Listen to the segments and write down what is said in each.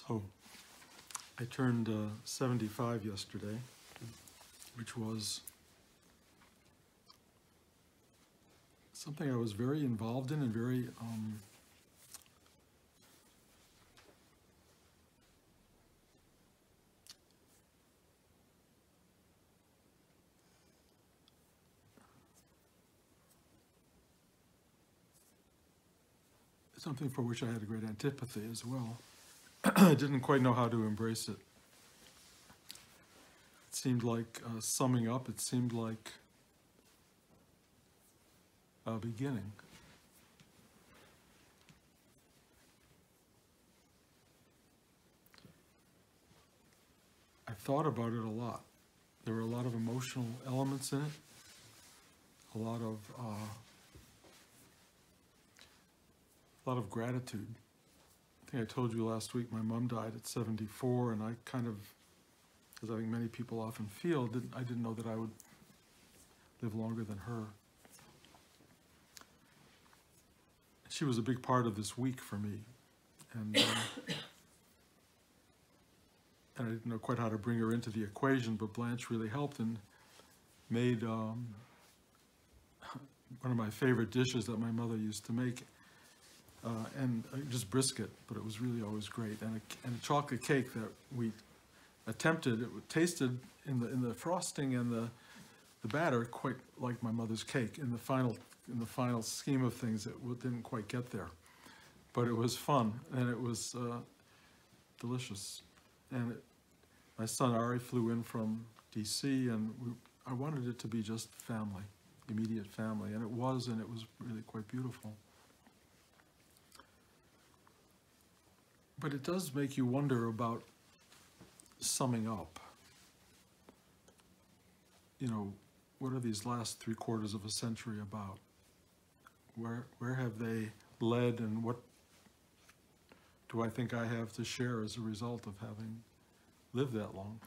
So I turned 75 yesterday, which was something I was very involved in and very something for which I had a great antipathy as well. I didn't quite know how to embrace it. It seemed like summing up, it seemed like a beginning. I thought about it a lot. There were a lot of emotional elements in it, a lot of gratitude. I think I told you last week my mom died at 74, and I kind of, as I think many people often feel, I didn't know that I would live longer than her. She was a big part of this week for me, and I didn't know quite how to bring her into the equation, but Blanche really helped and made one of my favorite dishes that my mother used to make, and just brisket, but it was really always great, and a chocolate cake that we attempted. It tasted in the frosting and the batter quite like my mother's cake. In the final scheme of things, it didn't quite get there, but it was fun and it was delicious. And my son Ari flew in from DC, and I wanted it to be just family, immediate family, and it was really quite beautiful. But it does make you wonder about summing up. You know, what are these last 3/4 of a century about? Where have they led, and what do I think I have to share as a result of having lived that long?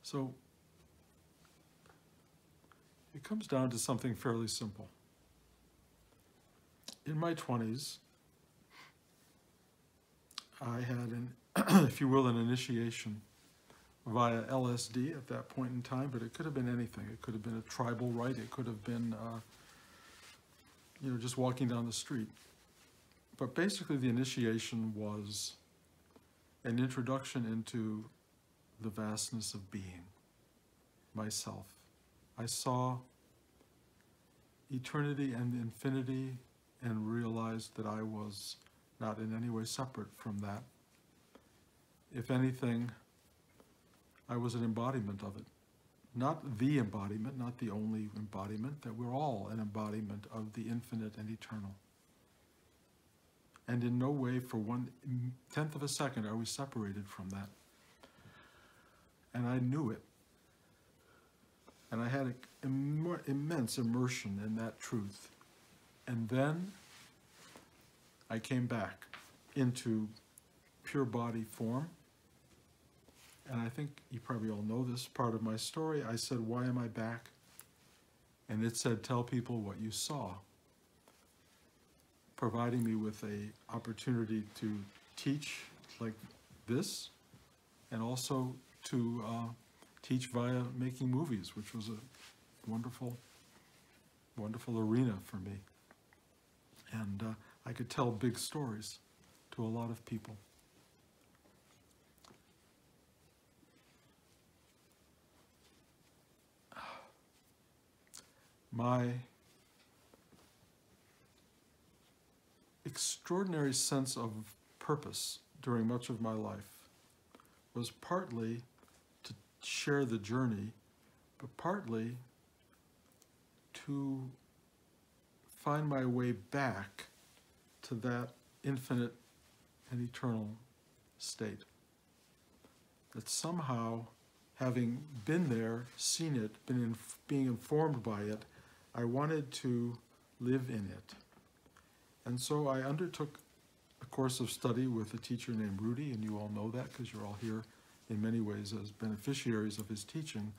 So it comes down to something fairly simple. In my 20s, I had if you will, an initiation via LSD at that point in time, but it could have been anything. It could have been a tribal rite. It could have been, just walking down the street. But basically the initiation was an introduction into the vastness of being, myself. I saw eternity and infinity and realized that I was not in any way separate from that. If anything, I was an embodiment of it. Not the embodiment, not the only embodiment, that we're all an embodiment of the infinite and eternal. And in no way for 1/10 of a second are we separated from that. And I knew it. And I had an immense immersion in that truth. And then I came back into pure body form. And I think you probably all know this part of my story. I said, why am I back? And it said, tell people what you saw, providing me with an opportunity to teach like this, and also to teach via making movies, which was a wonderful, wonderful arena for me. And I could tell big stories to a lot of people. My extraordinary sense of purpose during much of my life was partly to share the journey, but partly to find my way back to that infinite and eternal state. That somehow, having been there, seen it, being informed by it, I wanted to live in it. And so I undertook a course of study with a teacher named Rudy, and you all know that because you're all here in many ways as beneficiaries of his teaching,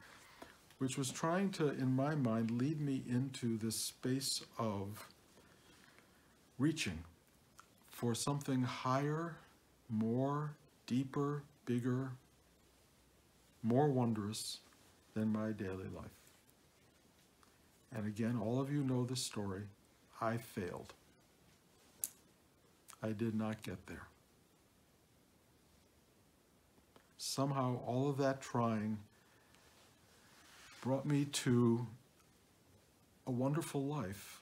which was trying to, in my mind, lead me into this space of reaching for something higher, more, deeper, bigger, more wondrous than my daily life. And again, all of you know the story. I failed. I did not get there. Somehow, all of that trying brought me to a wonderful life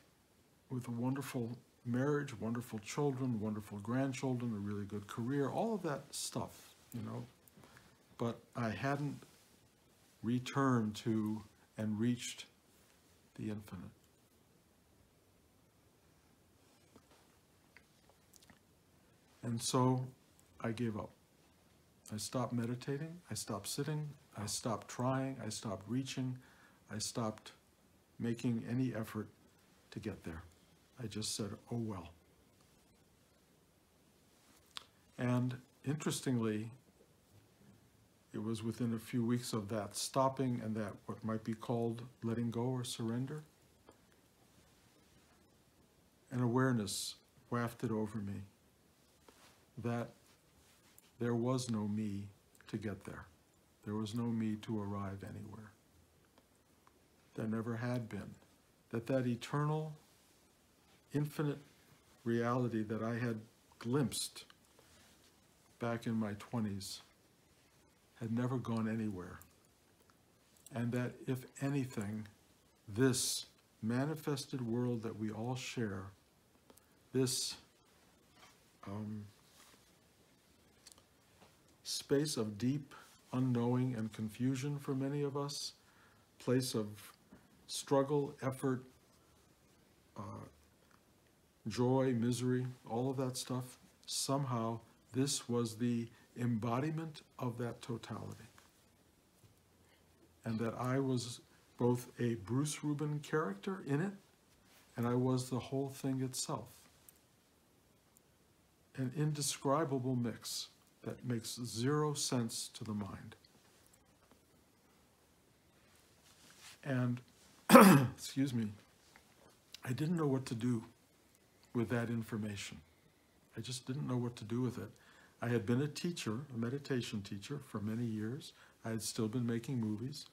with a wonderful marriage, wonderful children, wonderful grandchildren, a really good career, all of that stuff, you know. But I hadn't returned to and reached the infinite. And so I gave up. I stopped meditating, I stopped sitting, I stopped trying, I stopped reaching, I stopped making any effort to get there. I just said, oh well. And interestingly, it was within a few weeks of that stopping and that what might be called letting go or surrender, an awareness wafted over me that there was no me to get there. There was no me to arrive anywhere. There never had been. That eternal, infinite reality that I had glimpsed back in my 20s had never gone anywhere. And that, if anything, this manifested world that we all share, this space of deep unknowing and confusion for many of us, place of struggle, effort, joy, misery, all of that stuff, somehow this was the embodiment of that totality. And that I was both a Bruce Rubin character in it, and I was the whole thing itself. An indescribable mix that makes zero sense to the mind. And, excuse me, I didn't know what to do with that information. I just didn't know what to do with it. I had been a teacher, a meditation teacher, for many years. I had still been making movies.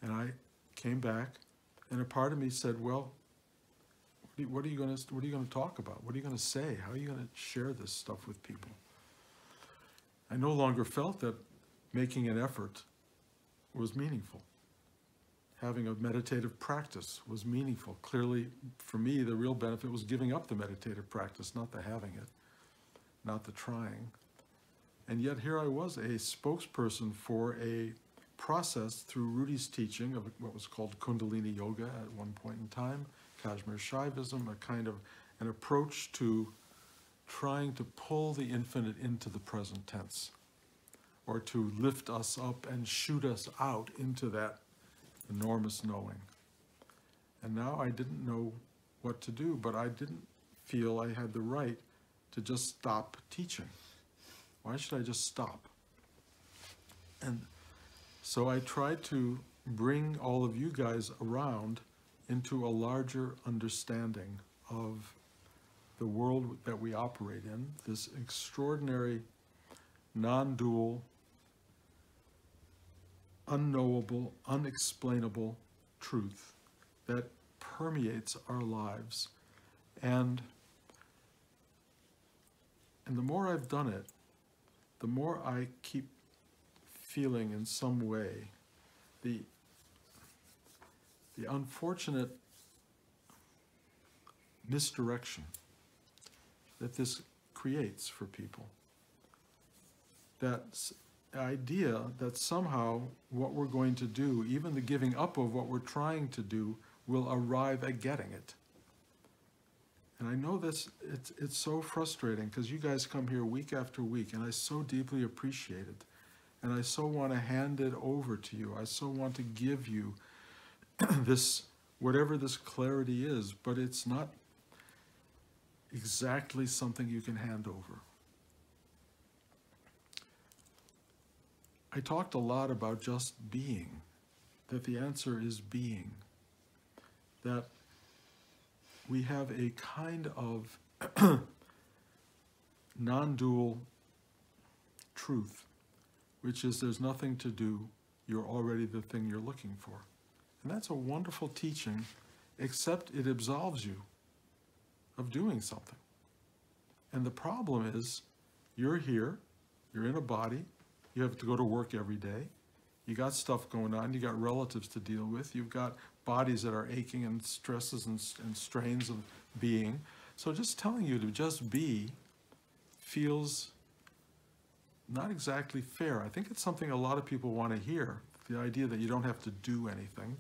And I came back, and a part of me said, well, what are you going to talk about? What are you going to say? How are you going to share this stuff with people? I no longer felt that making an effort was meaningful. Having a meditative practice was meaningful. Clearly, for me, the real benefit was giving up the meditative practice, not the having it, not the trying. And yet here I was, a spokesperson for a process through Rudi's teaching of what was called Kundalini Yoga at one point in time, Kashmir Shaivism, a kind of an approach to trying to pull the infinite into the present tense, or to lift us up and shoot us out into that enormous knowing. And now I didn't know what to do, but I didn't feel I had the right to just stop teaching. Why should I just stop? And so I tried to bring all of you guys around into a larger understanding of the world that we operate in, this extraordinary, non-dual, unknowable, unexplainable truth that permeates our lives. And the more I've done it, the more I keep feeling in some way the unfortunate misdirection that this creates for people. That idea that somehow what we're going to do, even the giving up of what we're trying to do, will arrive at getting it. And I know this, it's so frustrating because you guys come here week after week, and I so deeply appreciate it. And I so want to hand it over to you. I so want to give you this, whatever this clarity is, but it's not exactly something you can hand over. I talked a lot about just being, that the answer is being. That we have a kind of non-dual truth, which is there's nothing to do, you're already the thing you're looking for. And that's a wonderful teaching, except it absolves you of doing something. And the problem is, you're here, you're in a body, you have to go to work every day, you got stuff going on, you got relatives to deal with, you've got bodies that are aching and stresses and strains of being. So just telling you to just be feels not exactly fair. I think it's something a lot of people want to hear, the idea that you don't have to do anything,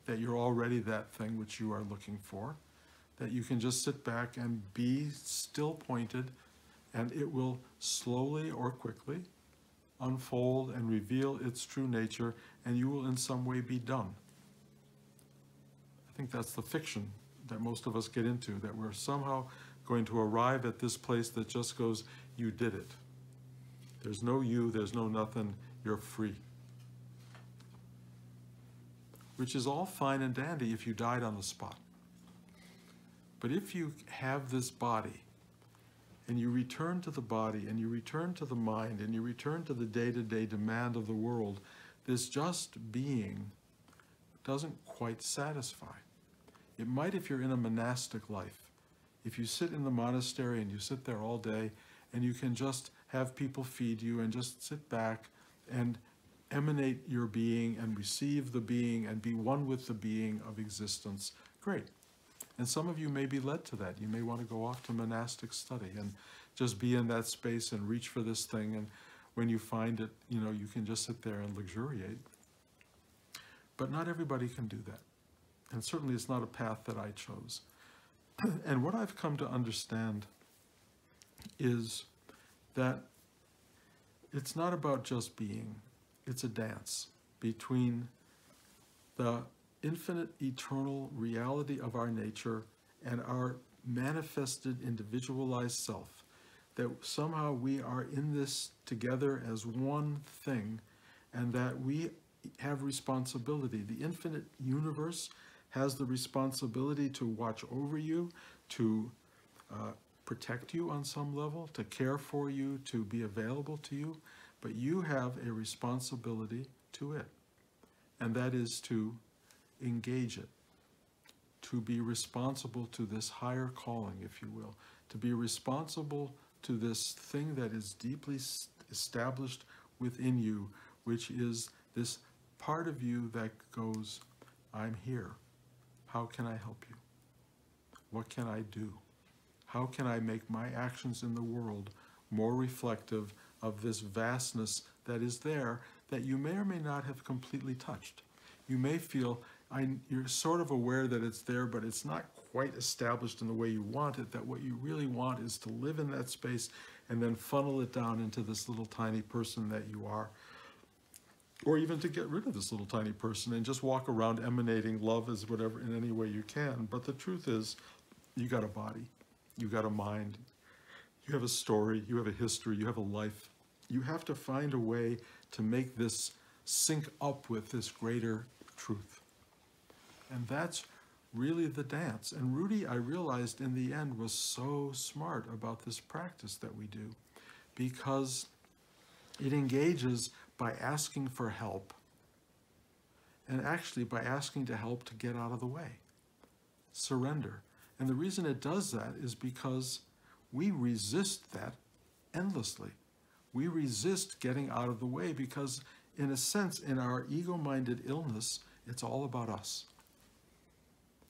that you're already that thing which you are looking for, that you can just sit back and be still pointed, and it will slowly or quickly unfold and reveal its true nature, and you will in some way be done. I think that's the fiction that most of us get into, that we're somehow going to arrive at this place that just goes, you did it. There's no you, there's no nothing, you're free. Which is all fine and dandy if you died on the spot. But if you have this body, and you return to the body, and you return to the mind, and you return to the day-to-day demand of the world, this just being doesn't quite satisfy. It might if you're in a monastic life. If you sit in the monastery and you sit there all day, and you can just have people feed you and just sit back and emanate your being and receive the being and be one with the being of existence, great. And some of you may be led to that. You may want to go off to monastic study and just be in that space and reach for this thing. And when you find it, you know, you can just sit there and luxuriate. But not everybody can do that. And certainly it's not a path that I chose. And what I've come to understand is that it's not about just being. It's a dance between the infinite, eternal reality of our nature and our manifested, individualized self, that somehow we are in this together as one thing, and that we have responsibility. The infinite universe has the responsibility to watch over you, to protect you on some level, to care for you, to be available to you, but you have a responsibility to it, and that is to engage it, to be responsible to this higher calling, if you will, to be responsible to this thing that is deeply established within you, which is this part of you that goes, I'm here. How can I help you? What can I do? How can I make my actions in the world more reflective of this vastness that is there that you may or may not have completely touched? You may feel you're sort of aware that it's there, but it's not quite established in the way you want it, that what you really want is to live in that space and then funnel it down into this little tiny person that you are. Or even to get rid of this little tiny person and just walk around emanating love as whatever in any way you can. But the truth is, you got a body, you got a mind, you have a story, you have a history, you have a life. You have to find a way to make this sync up with this greater truth. And that's really the dance. And Rudy, I realized in the end, was so smart about this practice that we do, because it engages by asking for help, and actually by asking to help to get out of the way. Surrender. And the reason it does that is because we resist that endlessly. We resist getting out of the way because, in a sense, in our ego-minded illness, it's all about us.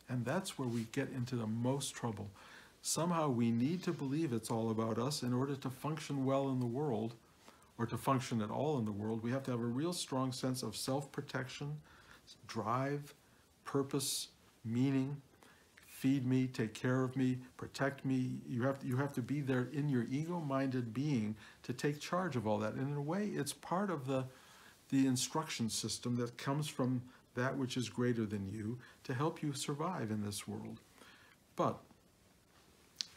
And that's where we get into the most trouble. Somehow we need to believe it's all about us in order to function well in the world, or to function at all in the world. We have to have a real strong sense of self-protection, drive, purpose, meaning. Feed me, take care of me, protect me. You have to be there in your ego-minded being to take charge of all that. And in a way, it's part of the instruction system that comes from that which is greater than you to help you survive in this world. But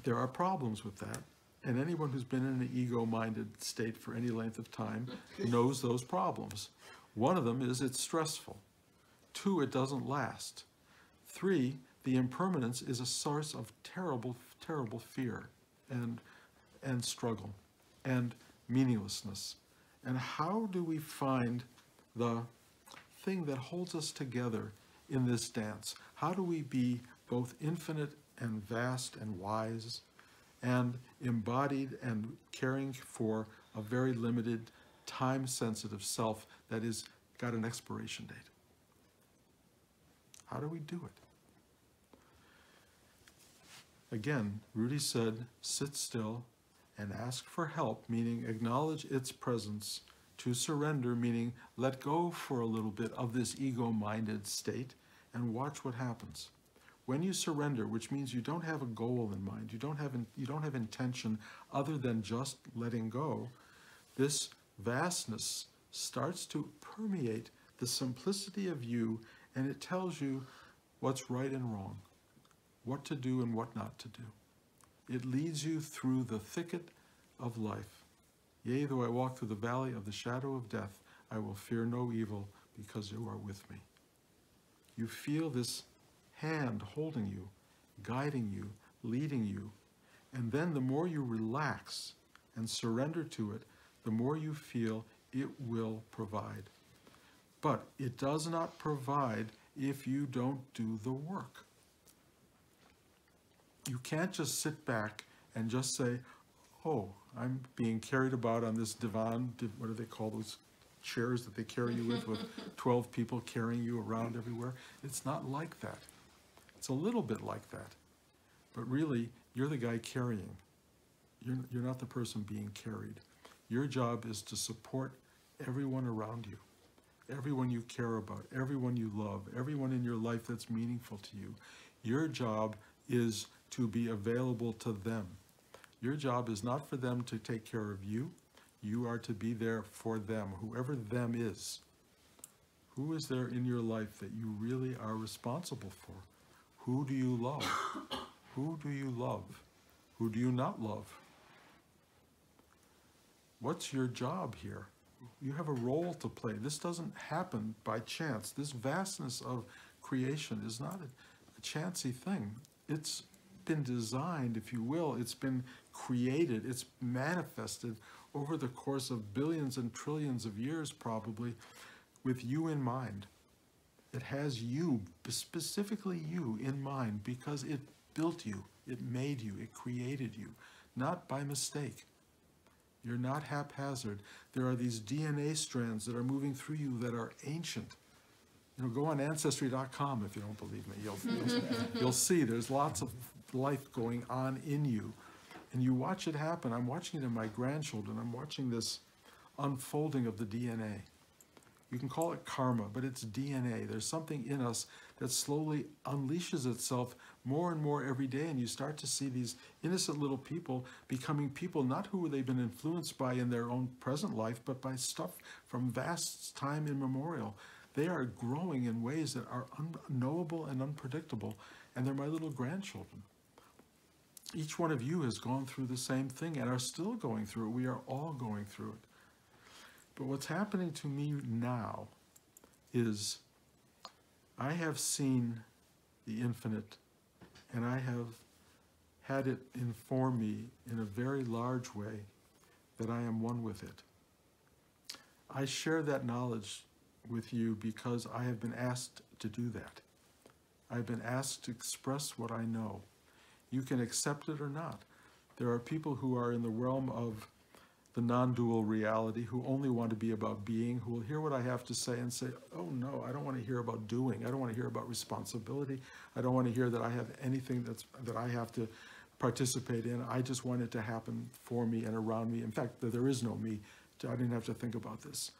there are problems with that. And anyone who's been in an ego-minded state for any length of time knows those problems. One of them is it's stressful. 2, it doesn't last. 3, the impermanence is a source of terrible, terrible fear and struggle and meaninglessness. And how do we find the thing that holds us together in this dance? How do we be both infinite and vast and wise and embodied and caring for a very limited, time-sensitive self that is got an expiration date? How do we do it? Again, Rudy said, sit still and ask for help, meaning acknowledge its presence. To surrender, meaning let go for a little bit of this ego-minded state and watch what happens. When you surrender, which means you don't have a goal in mind, you don't have intention other than just letting go, this vastness starts to permeate the simplicity of you, and it tells you what's right and wrong, what to do and what not to do. It leads you through the thicket of life. Yea, though I walk through the valley of the shadow of death, I will fear no evil because you are with me. You feel this hand holding you, guiding you, leading you, and then the more you relax and surrender to it, the more you feel it will provide. But it does not provide if you don't do the work. You can't just sit back and just say, oh, I'm being carried about on this divan, what do they call those chairs that they carry you with 12 people carrying you around everywhere? It's not like that. It's a little bit like that. But really, you're the guy carrying. You're not the person being carried. Your job is to support everyone around you, everyone you care about, everyone you love, everyone in your life that's meaningful to you. Your job is to be available to them. Your job is not for them to take care of you. You are to be there for them, whoever them is. Who is there in your life that you really are responsible for? Who do you love? Who do you love? Who do you not love? What's your job here? You have a role to play. This doesn't happen by chance. This vastness of creation is not a chancy thing. It's been designed, if you will. It's been created. It's manifested over the course of billions and trillions of years, probably, with you in mind. It has you, specifically you, in mind because it built you, it made you, it created you, not by mistake. You're not haphazard. There are these DNA strands that are moving through you that are ancient. You know, go on Ancestry.com if you don't believe me. You'll see there's lots of life going on in you. And you watch it happen. I'm watching it in my grandchildren. I'm watching this unfolding of the DNA. You can call it karma, but it's DNA. There's something in us that slowly unleashes itself more and more every day, and you start to see these innocent little people becoming people, not who they've been influenced by in their own present life, but by stuff from vast time immemorial. They are growing in ways that are unknowable and unpredictable, and they're my little grandchildren. Each one of you has gone through the same thing and are still going through it. We are all going through it. But what's happening to me now is I have seen the infinite, and I have had it inform me in a very large way that I am one with it. I share that knowledge with you because I have been asked to do that. I've been asked to express what I know. You can accept it or not. There are people who are in the realm of the non-dual reality, who only want to be about being, who will hear what I have to say and say, oh no, I don't want to hear about doing. I don't want to hear about responsibility. I don't want to hear that I have anything that I have to participate in. I just want it to happen for me and around me. In fact, there is no me. I didn't have to think about this.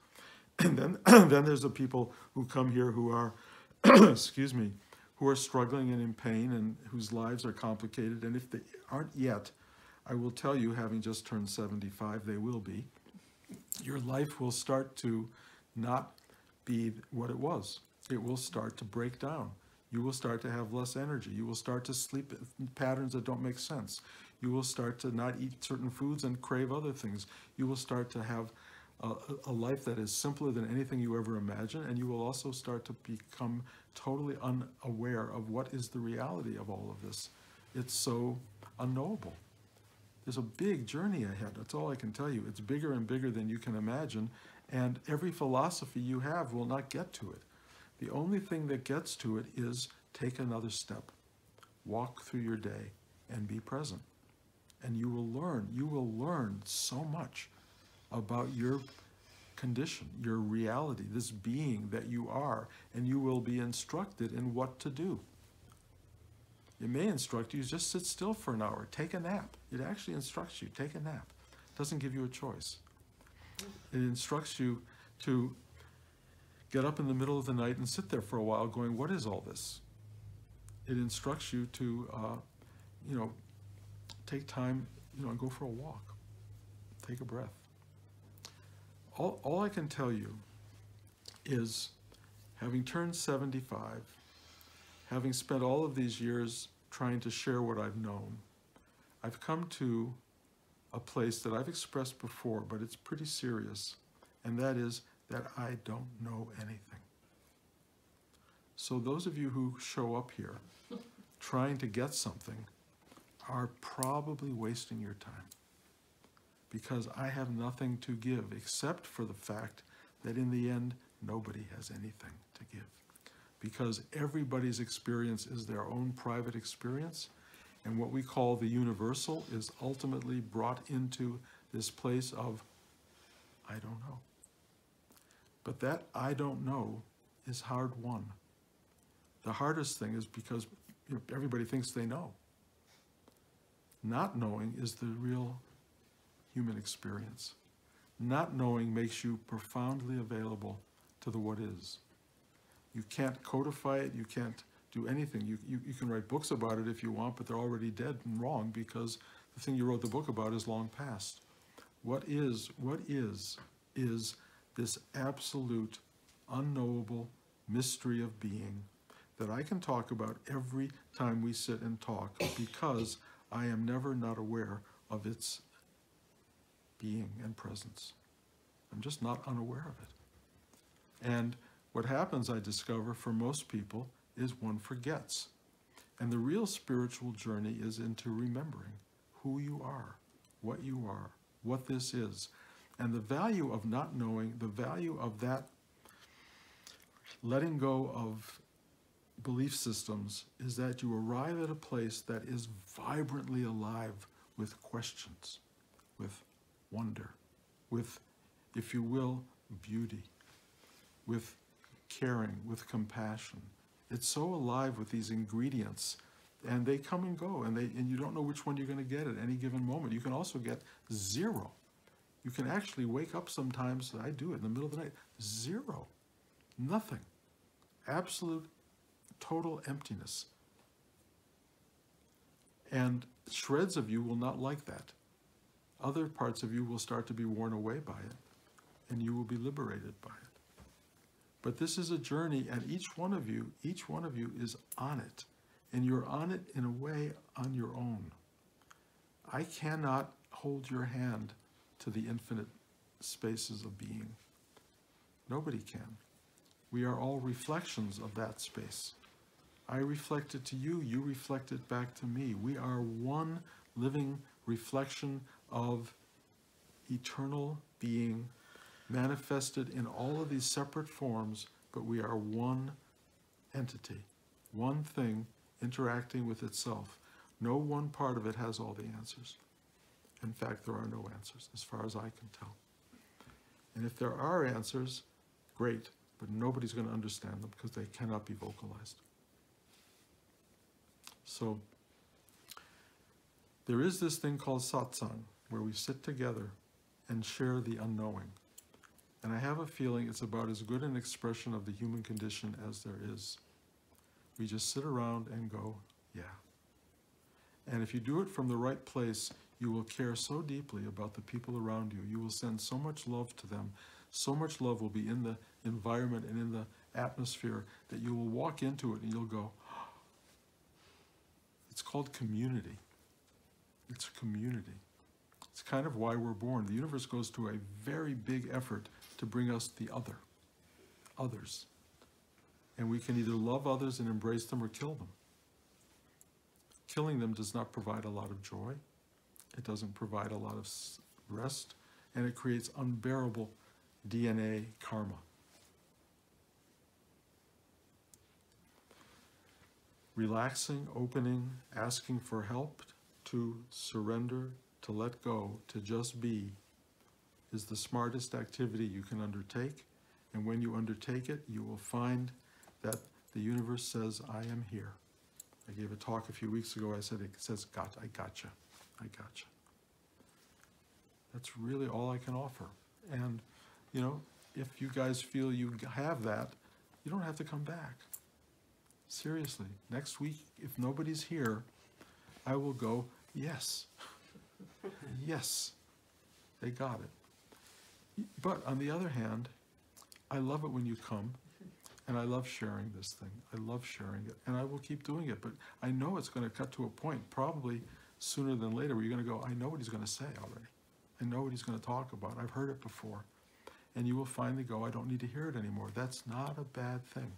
And then there's the people who come here who are, excuse me, who are struggling and in pain and whose lives are complicated. And if they aren't yet, I will tell you, having just turned 75, they will be. Your life will start to not be what it was. It will start to break down. You will start to have less energy. You will start to sleep in patterns that don't make sense. You will start to not eat certain foods and crave other things. You will start to have a life that is simpler than anything you ever imagined, and you will also start to become totally unaware of what is the reality of all of this. It's so unknowable. There's a big journey ahead. That's all I can tell you. It's bigger and bigger than you can imagine, and every philosophy you have will not get to it. The only thing that gets to it is take another step. Walk through your day and be present. And you will learn so much about your condition, your reality, this being that you are, and you will be instructed in what to do. It may instruct you, just sit still for an hour, take a nap. It actually instructs you, take a nap. It doesn't give you a choice. It instructs you to get up in the middle of the night and sit there for a while going, what is all this? It instructs you to, take time, and go for a walk. Take a breath. All I can tell you is, having turned 75, having spent all of these years trying to share what I've known, I've come to a place that I've expressed before, but it's pretty serious, and that is that I don't know anything. So those of you who show up here trying to get something are probably wasting your time, because I have nothing to give except for the fact that in the end, nobody has anything to give, because everybody's experience is their own private experience, and what we call the universal is ultimately brought into this place of, I don't know. But that I don't know is hard won. The hardest thing is because everybody thinks they know. Not knowing is the real human experience. Not knowing makes you profoundly available to the what is. You can't codify it, you can't do anything. You can write books about it if you want, but they're already dead and wrong, because the thing you wrote the book about is long past. What is this absolute, unknowable mystery of being that I can talk about every time we sit and talk, because I am never not aware of its being and presence. I'm just not unaware of it. And what happens, I discover, for most people is one forgets. And the real spiritual journey is into remembering who you are, what this is. And the value of not knowing, the value of that letting go of belief systems, is that you arrive at a place that is vibrantly alive with questions, with wonder, with, if you will, beauty, with caring, with compassion. It's so alive with these ingredients, and they come and go, and you don't know which one you're going to get at any given moment. You can also get zero. You can actually wake up sometimes, I do it in the middle of the night, zero, nothing, absolute, total emptiness. And shreds of you will not like that. Other parts of you will start to be worn away by it, and you will be liberated by it. But this is a journey, and each one of you is on it, and you're on it in a way on your own. I cannot hold your hand to the infinite spaces of being. Nobody can. We are all reflections of that space. I reflect it to you, you reflect it back to me. We are one living reflection of eternal being, manifested in all of these separate forms, but we are one entity, one thing interacting with itself. No one part of it has all the answers. In fact, there are no answers, as far as I can tell. And if there are answers, great, but nobody's going to understand them because they cannot be vocalized. So, there is this thing called satsang, where we sit together and share the unknowing. And I have a feeling it's about as good an expression of the human condition as there is. We just sit around and go, yeah. And if you do it from the right place, you will care so deeply about the people around you. You will send so much love to them. So much love will be in the environment and in the atmosphere that you will walk into it and you'll go, oh. It's called community. It's community. It's kind of why we're born. The universe goes to a very big effort to bring us the others. And we can either love others and embrace them or kill them. Killing them does not provide a lot of joy. It doesn't provide a lot of rest, and it creates unbearable DNA karma. Relaxing, opening, asking for help, to surrender, to let go, to just be, is the smartest activity you can undertake. And when you undertake it, you will find that the universe says, I am here. I gave a talk a few weeks ago. I said, it says, I gotcha. I gotcha. That's really all I can offer. And, you know, if you guys feel you have that, you don't have to come back. Seriously, next week, if nobody's here, I will go, yes. Yes, they got it. But on the other hand, I love it when you come, and I love sharing this thing. I love sharing it, and I will keep doing it. But I know it's going to cut to a point, probably sooner than later, where you're going to go, I know what he's going to say already. I know what he's going to talk about. I've heard it before. And you will finally go, I don't need to hear it anymore. That's not a bad thing.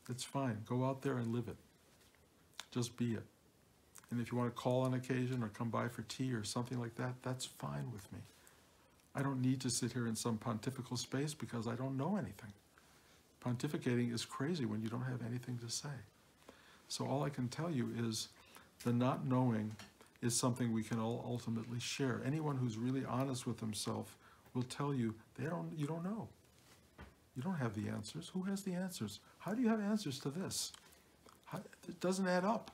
It's fine. Go out there and live it. Just be it. And if you want to call on occasion or come by for tea or something like that, that's fine with me. I don't need to sit here in some pontifical space because I don't know anything. Pontificating is crazy when you don't have anything to say. So all I can tell you is the not knowing is something we can all ultimately share. Anyone who's really honest with himself will tell you you don't know. You don't have the answers. Who has the answers? How do you have answers to this? It doesn't add up.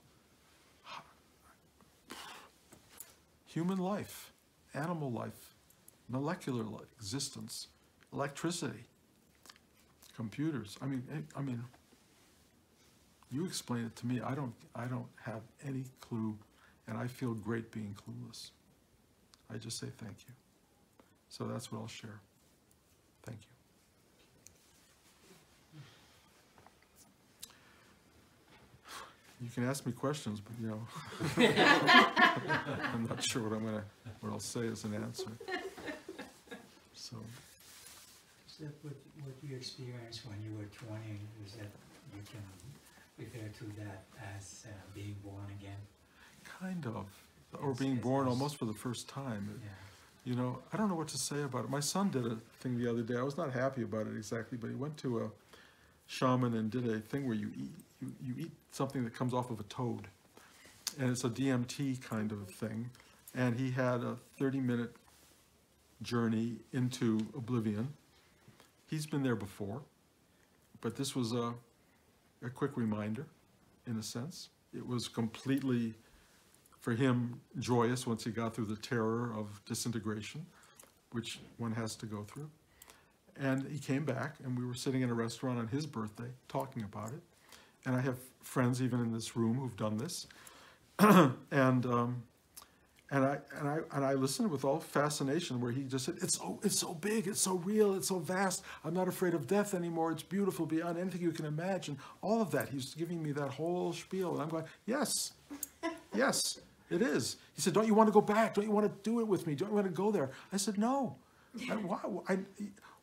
Human life, animal life, molecular existence, electricity, computers. I mean, you explain it to me. I don't have any clue, and I feel great being clueless. I just say thank you. So that's what I'll share. Thank you. You can ask me questions, but you know, I'm not sure what I'll say as an answer. So that what you experienced when you were 20, was that you can refer to that as being born again? Kind of, or being born almost for the first time. Yeah. You know, I don't know what to say about it. My son did a thing the other day. I was not happy about it exactly, but he went to a shaman and did a thing where you eat something that comes off of a toad, and it's a DMT kind of thing. And he had a 30-minute journey into oblivion. He's been there before, but this was a quick reminder, in a sense. It was completely, for him, joyous once he got through the terror of disintegration, which one has to go through. And he came back, and we were sitting in a restaurant on his birthday talking about it. And I have friends even in this room who've done this, and I listened with all fascination, where he just said, "It's so big, it's so real, it's so vast. I'm not afraid of death anymore. It's beautiful beyond anything you can imagine." All of that, he's giving me that whole spiel, and I'm going, "Yes, yes, it is." He said, "Don't you want to go back? Don't you want to do it with me? Don't you want to go there?" I said, "No."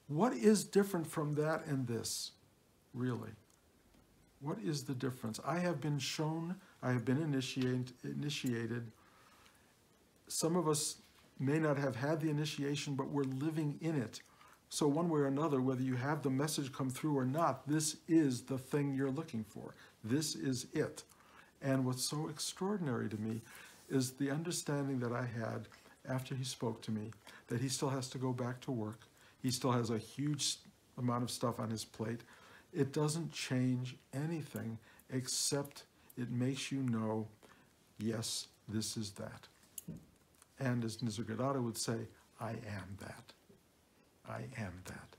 What is different from that and this, really? What is the difference? I have been shown, I have been initiated. Some of us may not have had the initiation, but we're living in it. So one way or another, whether you have the message come through or not, this is the thing you're looking for. This is it. And what's so extraordinary to me is the understanding that I had after he spoke to me, that he still has to go back to work. He still has a huge amount of stuff on his plate. It doesn't change anything, except it makes you know, yes, this is that. And as Nisargadatta would say, I am that. I am that.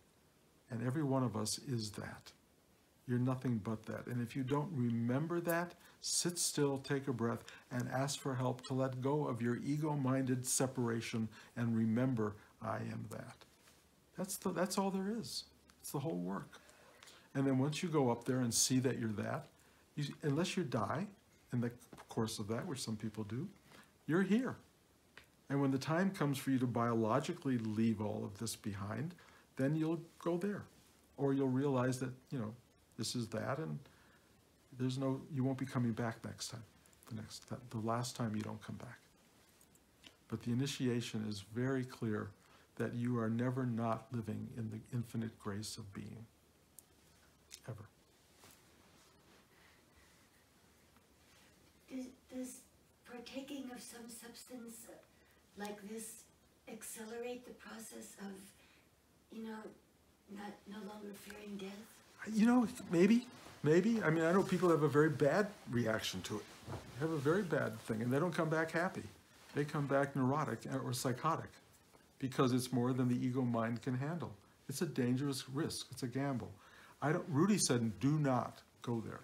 And every one of us is that. You're nothing but that. And if you don't remember that, sit still, take a breath, and ask for help to let go of your ego-minded separation and remember, I am that. That's all there is. It's the whole work. And then once you go up there and see that you're that, unless you die in the course of that, which some people do, you're here. And when the time comes for you to biologically leave all of this behind, then you'll go there. Or you'll realize that, you know, this is that, and there's no, you won't be coming back next time. The last time you don't come back. But the initiation is very clear that you are never not living in the infinite grace of being. Ever. Does partaking of some substance like this accelerate the process of, you know, no longer fearing death? You know, maybe. I mean, I know people have a very bad reaction to it. They have a very bad thing, and they don't come back happy. They come back neurotic or psychotic because it's more than the ego mind can handle. It's a dangerous risk. It's a gamble. Rudy said, do not go there.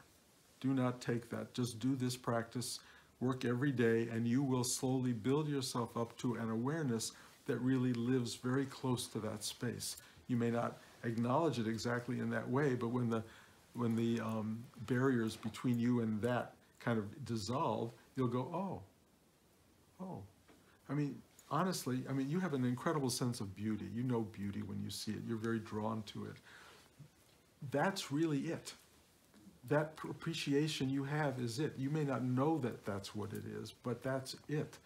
Do not take that. Just do this practice, work every day, and you will slowly build yourself up to an awareness that really lives very close to that space. You may not acknowledge it exactly in that way, but when the barriers between you and that kind of dissolve, you'll go, oh. I mean, honestly, I mean, you have an incredible sense of beauty. You know beauty when you see it. You're very drawn to it. That's really it. That appreciation you have is it. You may not know that that's what it is, but that's it.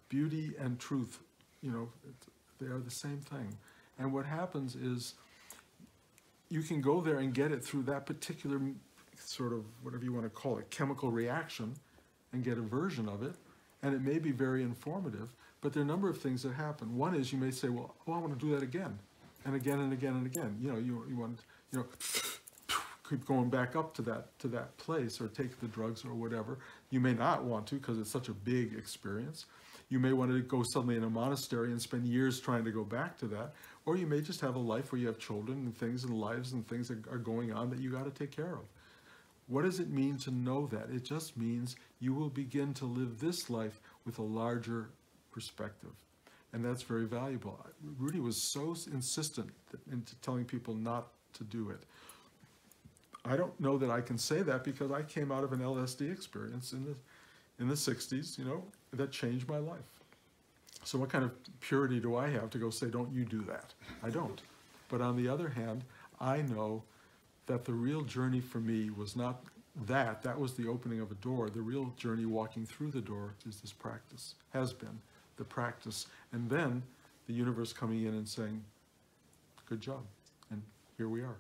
Beauty and truth, you know, they are the same thing. And what happens is you can go there and get it through that particular sort of, whatever you want to call it, chemical reaction, and get a version of it. And it may be very informative, but there are a number of things that happen. One is you may say, well, I want to do that again, and again, and again, and again. You know, you want, you know, keep going back up to that place, or take the drugs or whatever. You may not want to because it's such a big experience. You may want to go suddenly in a monastery and spend years trying to go back to that. Or you may just have a life where you have children and things and lives and things that are going on that you got to take care of. What does it mean to know that? It just means you will begin to live this life with a larger perspective. And that's very valuable. Rudy was so insistent in telling people not to do it. I don't know that I can say that because I came out of an LSD experience in the 60s, you know, that changed my life. So what kind of purity do I have to go say, don't you do that? I don't. But on the other hand, I know that the real journey for me was not that was the opening of a door. The real journey walking through the door is this practice, has been the practice. And then the universe coming in and saying, good job. And here we are,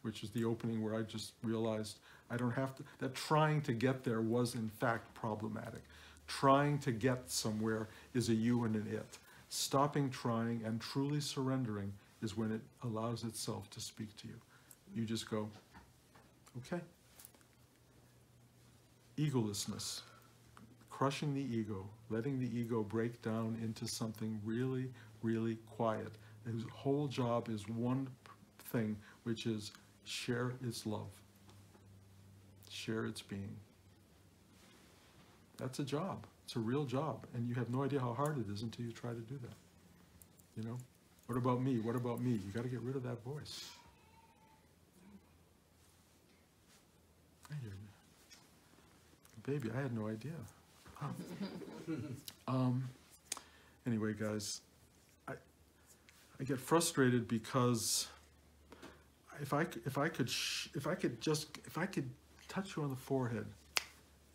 which is the opening where I just realized I don't have to, that trying to get there was in fact problematic. Trying to get somewhere is a you and an it. Stopping trying and truly surrendering is when it allows itself to speak to you. You just go, okay. Egolessness, crushing the ego, letting the ego break down into something really, really quiet. Whose whole job is one thing, which is share its love, share its being. That's a job. It's a real job, and you have no idea how hard it is until you try to do that. You know, what about me? What about me? You got to get rid of that voice. I hear you. Baby, I had no idea. Anyway, guys, I get frustrated because if I could touch you on the forehead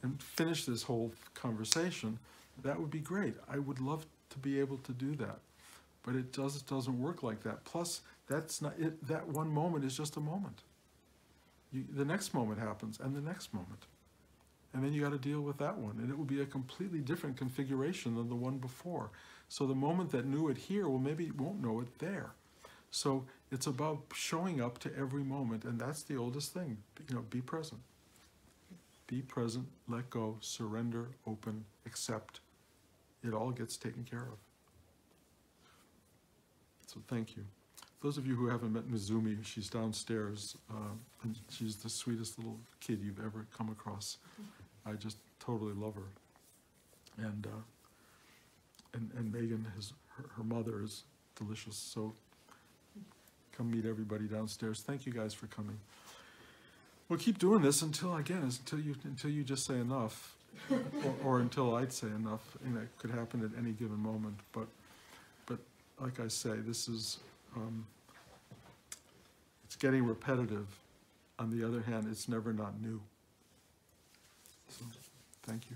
and finish this whole conversation, that would be great. I would love to be able to do that, but it doesn't work like that. Plus, that's not it. That one moment is just a moment. The next moment happens, and the next moment. And then you got to deal with that one. And it will be a completely different configuration than the one before. So the moment that knew it here, well, maybe it won't know it there. So it's about showing up to every moment. And that's the oldest thing. You know, be present. Be present, let go, surrender, open, accept. It all gets taken care of. So thank you. Those of you who haven't met Mizumi, she's downstairs, and she's the sweetest little kid you've ever come across. I just totally love her. And Megan, her mother, is delicious. So come meet everybody downstairs. Thank you guys for coming. We'll keep doing this until you just say enough. or until I'd say enough. You know, it could happen at any given moment. But like I say, this is it's getting repetitive. On the other hand, it's never not new. So, thank you.